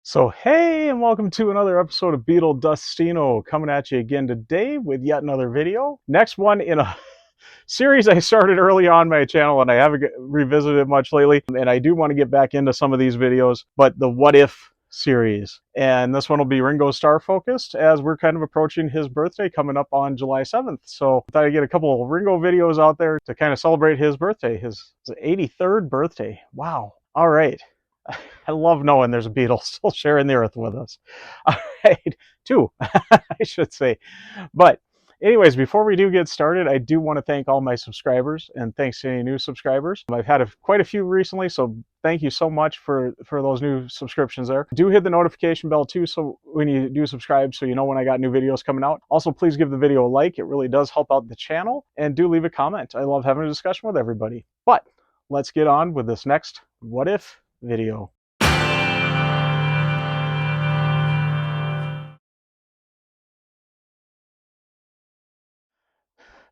So hey, and welcome to another episode of Beetle Dustino, coming at you again today with yet another video. Next one in a series I started early on my channel and I haven't revisited much lately, and I do want to get back into some of these videos, but the What If series. And this one will be Ringo Starr focused, as we're kind of approaching his birthday coming up on July 7th. So I thought I'd get a couple of Ringo videos out there to kind of celebrate his birthday, his 83rd birthday. Wow. All right. I love knowing there's a Beatle still sharing the earth with us. All right, two, I should say. But anyways, before we do get started, I do want to thank all my subscribers, and thanks to any new subscribers. I've had quite a few recently, so thank you so much for those new subscriptions there. Do hit the notification bell too, so when you do subscribe, so you know when I got new videos coming out. Also, please give the video a like. It really does help out the channel, and do leave a comment. I love having a discussion with everybody. But let's get on with this next What If video.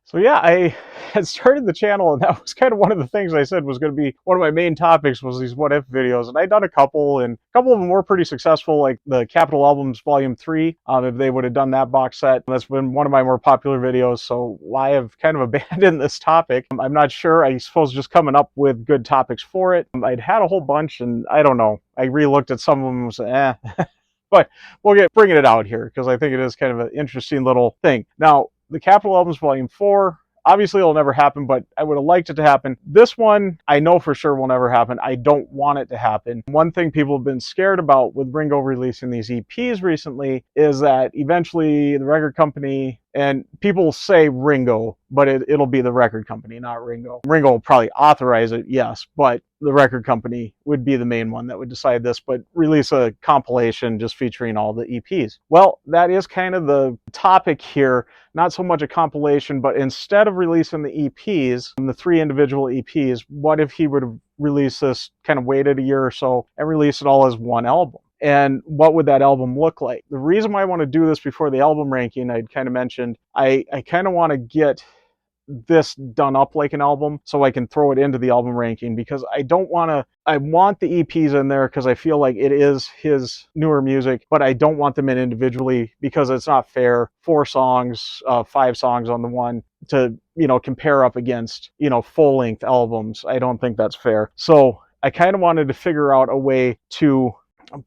So yeah, I had started the channel, and that was kind of one of the things I said was going to be one of my main topics, was these what if videos. And I'd done a couple, and a couple of them were pretty successful, like the Capitol Albums Volume 3. If they would have done that box set, that's been one of my more popular videos. So I have kind of abandoned this topic. I'm not sure. I suppose just coming up with good topics for it. I'd had a whole bunch, and I don't know. I re-looked at some of them and said, But we'll get bringing it out here because I think it is kind of an interesting little thing. Now, the Capitol Albums Volume 4, obviously it'll never happen, but I would have liked it to happen. This one, I know for sure will never happen. I don't want it to happen. One thing people have been scared about with Ringo releasing these EPs recently is that eventually the record company, and people say Ringo, but it'll be the record company, not Ringo. Ringo will probably authorize it, yes, but the record company would be the main one that would decide this, but release a compilation just featuring all the EPs. Well, that is kind of the topic here. Not so much a compilation, but instead of releasing the EPs, the 3 individual EPs, what if he would have released this, kind of waited a year or so, and released it all as one album? And what would that album look like? The reason why I want to do this before the album ranking, I'd kind of mentioned, I kind of want to get this done up like an album so I can throw it into the album ranking, because I want the EPs in there because I feel like it is his newer music, but I don't want them in individually because it's not fair. 4 songs, 5 songs on the one to, compare up against, full length albums. I don't think that's fair. So I kind of wanted to figure out a way to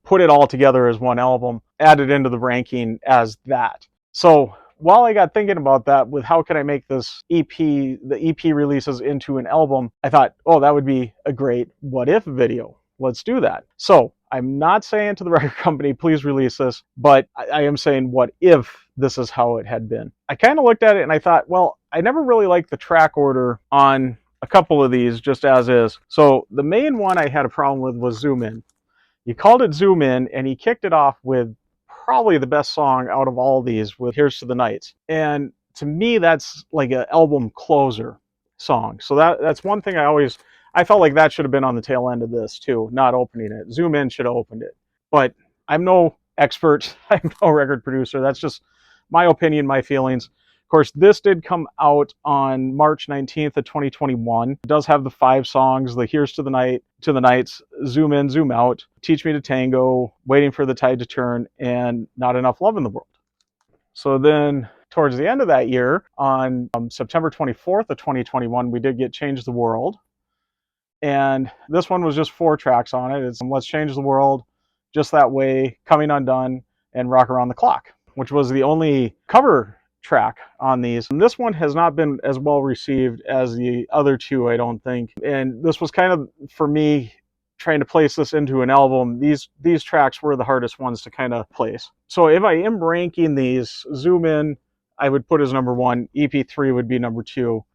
put it all together as one album, add it into the ranking as that. So while I got thinking about that, with how can I make this the EP releases into an album, I thought, oh, that would be a great what if video. Let's do that. So I'm not saying to the record company, please release this, but I am saying, what if this is how it had been? I kind of looked at it and I thought, well, I never really liked the track order on a couple of these just as is. So the main one I had a problem with was Zoom In. You called it Zoom In, and he kicked it off with probably the best song out of all these, with Here's to the Nights. And to me, that's like an album closer song. So that's one thing I felt like that should have been on the tail end of this too, not opening it. Zoom In should have opened it. But I'm no expert. I'm no record producer. That's just my opinion, my feelings. Of course, this did come out on March 19th of 2021. It does have the 5 songs, the Here's to the Nights, Zoom In, Zoom Out, Teach Me to Tango, Waiting for the Tide to Turn, and Not Enough Love in the World. So then towards the end of that year, on September 24th of 2021, we did get Change the World. And this one was just 4 tracks on it. It's Let's Change the World, Just That Way, Coming Undone, and Rock Around the Clock, which was the only cover track on these. And this one has not been as well received as the other 2, I don't think. And this was kind of, for me, trying to place this into an album, these tracks were the hardest ones to kind of place. So if I am ranking these, Zoom In I would put as number 1, EP3 would be number 2,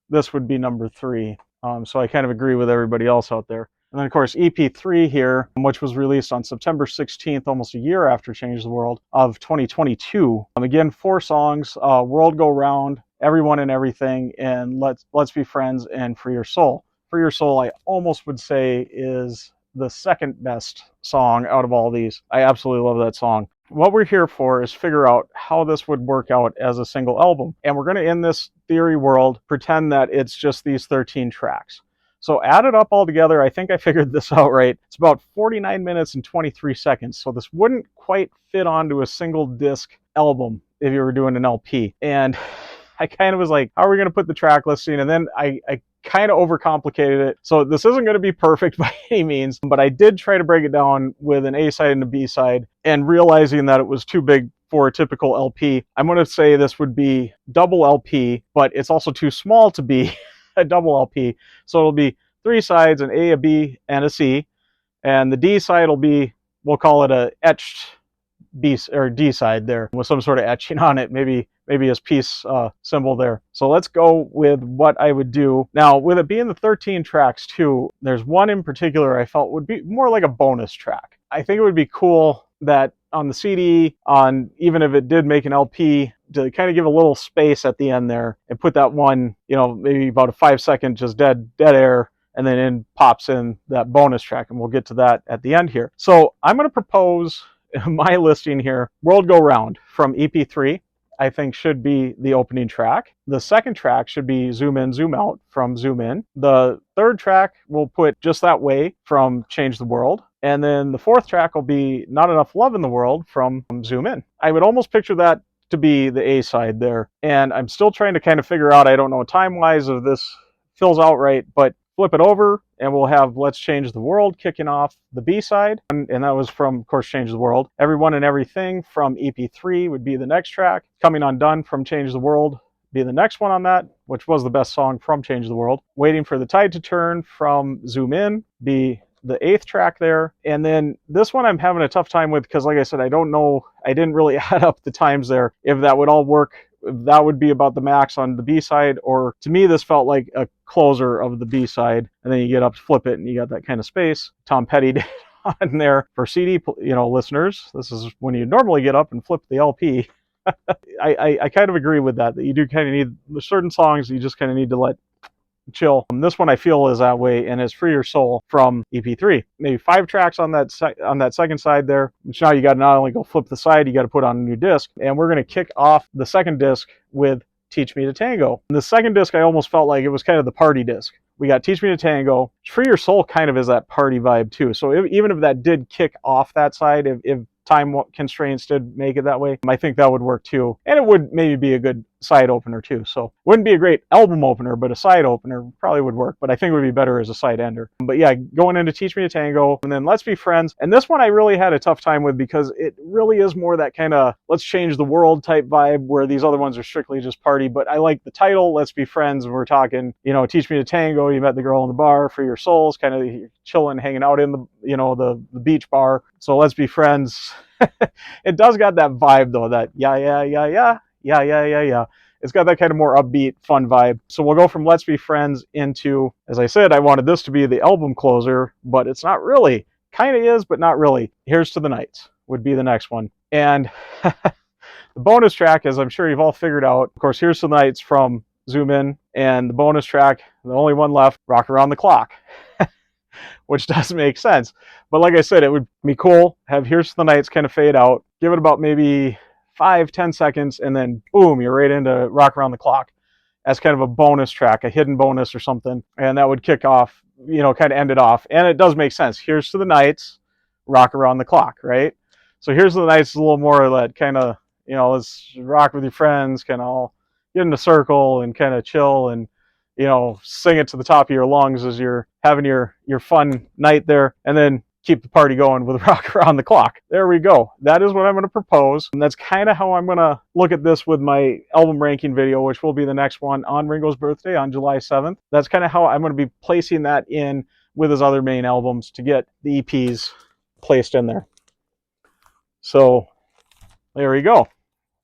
this would be number 3. So I kind of agree with everybody else out there. And then, of course, EP3 here, which was released on September 16th, almost a year after Change the World, of 2022. Again, 4 songs, World Go Round, Everyone and Everything, and Let's Be Friends, and Free Your Soul. Free Your Soul, I almost would say, is the second best song out of all these. I absolutely love that song. What we're here for is figure out how this would work out as a single album. And we're going to, in this theory world, pretend that it's just these 13 tracks. So added up all together, I think I figured this out right. It's about 49 minutes and 23 seconds. So this wouldn't quite fit onto a single disc album if you were doing an LP. And I kind of was like, how are we going to put the track listing? And then I kind of overcomplicated it. So this isn't going to be perfect by any means, but I did try to break it down with an A side and a B side, and realizing that it was too big for a typical LP. I'm going to say this would be double LP, but it's also too small to be a double LP. So it'll be 3 sides, an A, a B, and a C. And the D side will be, we'll call it a etched B or D side there with some sort of etching on it, maybe a peace symbol there. So let's go with what I would do. Now, with it being the 13 tracks too, there's one in particular I felt would be more like a bonus track. I think it would be cool that on the CD, even if it did make an LP, to kind of give a little space at the end there and put that one, maybe about a 5-second just dead air, and then in pops in that bonus track, and we'll get to that at the end here. So I'm going to propose my listing here. World Go Round from EP3, I think, should be the opening track. The second track should be Zoom In, Zoom Out from Zoom In. The third track we'll put Just That Way from Change the World. And then the fourth track will be Not Enough Love in the World from Zoom In. I would almost picture that to be the A side there. And I'm still trying to kind of figure out, I don't know time-wise if this fills out right, but flip it over and we'll have Let's Change the World kicking off the B side. And that was from, of course, Change the World. Everyone and Everything from EP3 would be the next track. Coming Undone from Change the World be the next one on that, which was the best song from Change the World. Waiting for the Tide to Turn from Zoom In be the 8th track there. And then this one I'm having a tough time with because, like I said, I don't know, I didn't really add up the times there, if that would all work. That would be about the max on the B side, or to me this felt like a closer of the B side, and then you get up to flip it and you got that kind of space. Tom Petty did on there for CD listeners. This is when you normally get up and flip the LP. I kind of agree with that you do kind of need certain songs you just kind of need to let chill. This one I feel is that way, and it's Free Your Soul from EP3. Maybe 5 tracks on that second side there, which now you got to not only go flip the side, you got to put on a new disc. And we're going to kick off the second disc with Teach Me to Tango. And the second disc I almost felt like it was kind of the party disc. We got Teach Me to Tango. Free Your Soul kind of is that party vibe too. So even if that did kick off that side, if time constraints did make it that way, I think that would work too. And it would maybe be a good side opener too. So wouldn't be a great album opener, but a side opener probably would work. But I think it would be better as a side ender. But yeah, going into Teach Me to Tango, and then Let's Be Friends. And this one I really had a tough time with because it really is more that kind of let's change the world type vibe, where these other ones are strictly just party. But I like the title, Let's Be Friends. And we're talking, Teach Me to Tango. You met the girl in the bar. Free Your Souls, kind of chilling, hanging out in the, the beach bar. So Let's Be Friends. It does got that vibe though, that yeah. It's got that kind of more upbeat, fun vibe. So we'll go from Let's Be Friends into, as I said, I wanted this to be the album closer, but it's not really. Kind of is, but not really. Here's to the Nights would be the next one. And the bonus track, as I'm sure you've all figured out, of course, Here's to the Nights from Zoom In, and the bonus track, the only one left, Rock Around the Clock. Which does make sense. But like I said, it would be cool, have Here's to the Nights kind of fade out, give it about maybe 5-10 seconds, and then boom, you're right into Rock Around the Clock as kind of a bonus track, a hidden bonus or something. And that would kick off, kind of end it off. And it does make sense. Here's to the Nights, Rock Around the Clock, right? So Here's to the Nights is a little more of that kind of, let's rock with your friends, kind of all get in a circle and kind of chill and, sing it to the top of your lungs as you're having your fun night there, and then keep the party going with Rock Around the Clock. There we go. That is what I'm going to propose. And that's kind of how I'm going to look at this with my album ranking video, which will be the next one on Ringo's birthday on July 7th. That's kind of how I'm going to be placing that in with his other main albums to get the EPs placed in there. So there we go.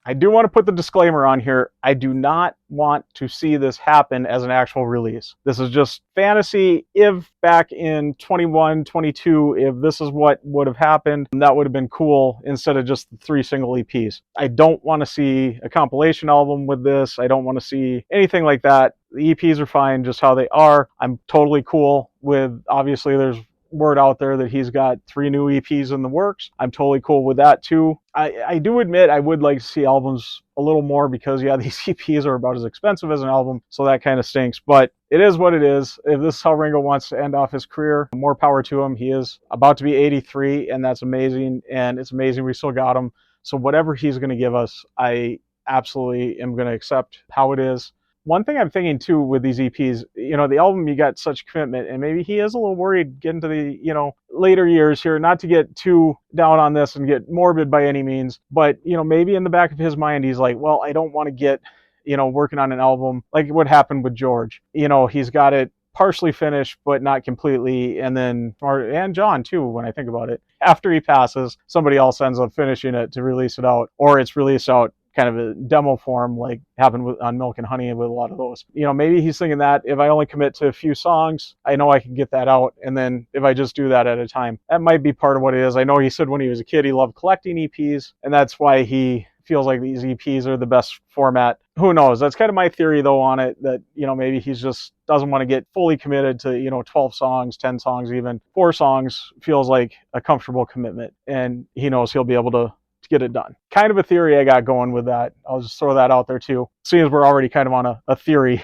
I do want to put the disclaimer on here. I do not want to see this happen as an actual release. This is just fantasy. If back in 21, 22, if this is what would have happened, that would have been cool instead of just the 3 single EPs. I don't want to see a compilation album with this. I don't want to see anything like that. The EPs are fine just how they are. I'm totally cool with, obviously there's word out there that he's got 3 new EPs in the works. I'm totally cool with that too. I do admit I would like to see albums a little more because, yeah, these EPs are about as expensive as an album, so that kind of stinks. But it is what it is. If this is how Ringo wants to end off his career, more power to him. He is about to be 83, and that's amazing, and it's amazing we still got him. So whatever he's going to give us, I absolutely am going to accept how it is. One thing I'm thinking too with these EPs, the album, you got such commitment, and maybe he is a little worried getting to the, later years here, not to get too down on this and get morbid by any means, but, maybe in the back of his mind, he's like, well, I don't want to get, working on an album like what happened with George. He's got it partially finished, but not completely. And then, and John too, when I think about it, after he passes, somebody else ends up finishing it to release it out, or it's released out kind of a demo form, like happened on Milk and Honey with a lot of those. Maybe he's thinking that if I only commit to a few songs, I know I can get that out. And then if I just do that at a time, that might be part of what it is. I know he said when he was a kid, he loved collecting EPs, and that's why he feels like these EPs are the best format. Who knows? That's kind of my theory though on it, that, maybe he's just doesn't want to get fully committed to, 12 songs, 10 songs, even 4 songs feels like a comfortable commitment, and he knows he'll be able to get it done. Kind of a theory I got going with that. I'll just throw that out there too, seeing as we're already kind of on a theory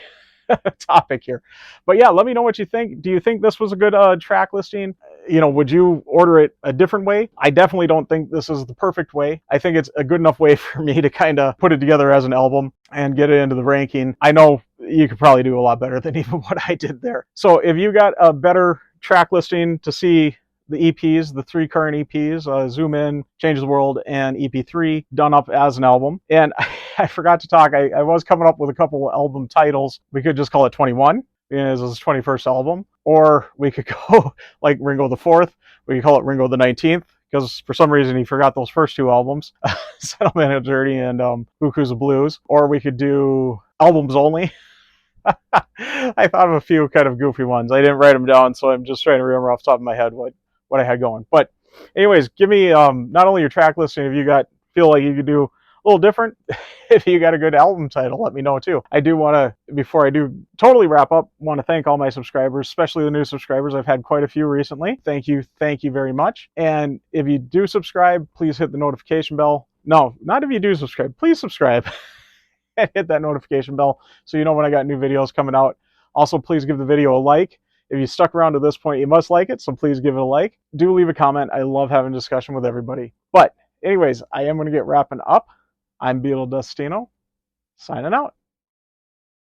topic here. But yeah, let me know what you think. Do you think this was a good track listing? Would you order it a different way? I definitely don't think this is the perfect way. I think it's a good enough way for me to kind of put it together as an album and get it into the ranking. I know you could probably do a lot better than even what I did there. So if you got a better track listing to see the EPs, the 3 current EPs, Zoom In, Change the World, and EP3 done up as an album. And I forgot to talk, I was coming up with a couple of album titles. We could just call it 21, because it's his 21st album. Or we could go like Ringo the 4th. We could call it Ringo the 19th, because for some reason he forgot those first 2 albums, Settlement of Dirty and Buku's of Blues. Or we could do albums only. I thought of a few kind of goofy ones. I didn't write them down, so I'm just trying to remember off the top of my head what I had going. But anyways, give me not only your track listing, if you feel like you could do a little different, if you got a good album title, let me know too. I do want to, before I do totally wrap up, want to thank all my subscribers, especially the new subscribers. I've had quite a few recently. Thank you very much. And if you do subscribe, please hit the notification bell. No, not if you do subscribe. Please subscribe and hit that notification bell so you know when I got new videos coming out. Also, please give the video a like. If you stuck around to this point, you must like it, so please give it a like. Do leave a comment. I love having a discussion with everybody. But anyways, I am going to get wrapping up. I'm Beetle Dustino, signing out.